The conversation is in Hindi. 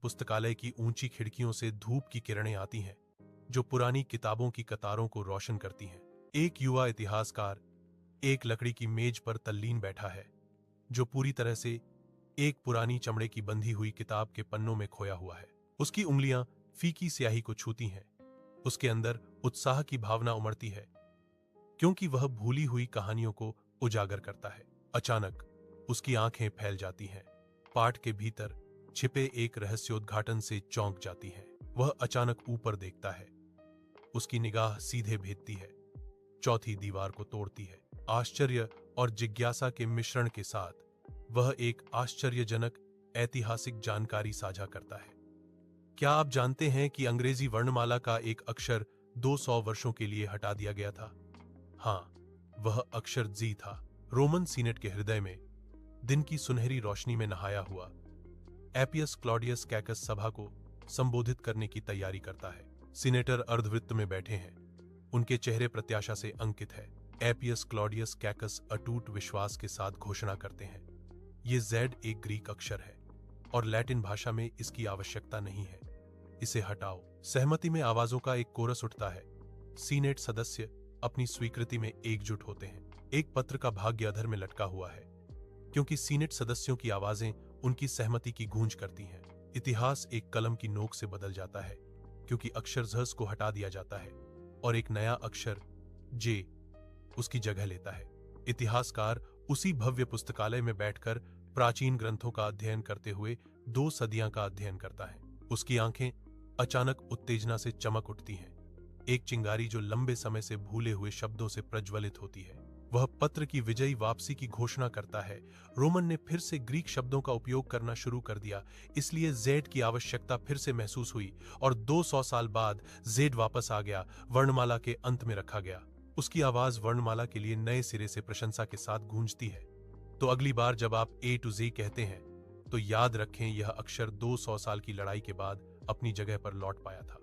पुस्तकालय की ऊंची खिड़कियों से धूप की किरणें आती हैं, जो पुरानी किताबों की कतारों को रोशन करती हैं। एक युवा इतिहासकार एक लकड़ी की मेज पर तल्लीन बैठा है, जो पूरी तरह से एक पुरानी चमड़े की बंधी हुई किताब के पन्नों में खोया हुआ है। उसकी उंगलियां फीकी स्याही को छूती हैं। उसके अंदर उत्साह की भावना उमड़ती है, क्योंकि वह भूली हुई कहानियों को उजागर करता है। अचानक उसकी आंखें फैल जाती हैं। पाठ के भीतर छिपे एक रहस्योद्घाटन से चौंक जाती हैं। वह अचानक ऊपर देखता है। उसकी निगाह सीधे भेदती है, चौथी दीवार को तोड़ती है। आश्चर्य और जिज्ञासा के मिश्रण के साथ वह एक आश्चर्यजनक ऐतिहासिक जानकारी साझा करता है। क्या आप जानते हैं कि अंग्रेजी वर्णमाला का एक अक्षर 200 वर्षों के लिए हटा दिया गया था? हाँ, वह अक्षर जी था। रोमन सीनेट के हृदय में दिन की सुनहरी रोशनी में नहाया हुआ एपियस क्लॉडियस कैकस सभा को संबोधित करने की तैयारी करता है। सीनेटर अर्धवृत्त में बैठे हैं। उनके चेहरे प्रत्याशा से अंकित है। एपियस क्लॉडियस कैकस अटूट विश्वास के साथ घोषणा करते हैं, ये जेड एक ग्रीक अक्षर है और लैटिन भाषा में इसकी आवश्यकता नहीं है, इसे हटाओ। सहमति में आवाजों का एक कोरस उठता है। सीनेट सदस्य अपनी स्वीकृति में एकजुट होते हैं। एक पत्र का भाग्य अधर में लटका हुआ है, क्योंकि सीनेट सदस्यों की आवाजें उनकी सहमति की गूंज करती हैं। इतिहास एक कलम की नोक से बदल जाता है, क्योंकि अक्षर झ को हटा दिया जाता है और एक नया अक्षर जे उसकी जगह लेता है। इतिहासकार उसी भव्य पुस्तकालय में बैठकर प्राचीन ग्रंथों का अध्ययन करते हुए 2 सदियां का अध्ययन करता है। उसकी आंखें अचानक उत्तेजना से चमक उठती हैं। एक चिंगारी जो लंबे समय से भूले हुए शब्दों से प्रज्वलित होती है। वह पत्र की विजयी वापसी की घोषणा करता है। रोमन ने फिर से ग्रीक शब्दों का उपयोग करना शुरू कर दिया, इसलिए जेड की आवश्यकता फिर से महसूस हुई और 200 साल बाद जेड वापस आ गया, वर्णमाला के अंत में रखा गया। उसकी आवाज वर्णमाला के लिए नए सिरे से प्रशंसा के साथ गूंजती है। तो अगली बार जब आप ए टू जे कहते हैं, तो याद रखें, यह अक्षर 200 साल की लड़ाई के बाद अपनी जगह पर लौट पाया था।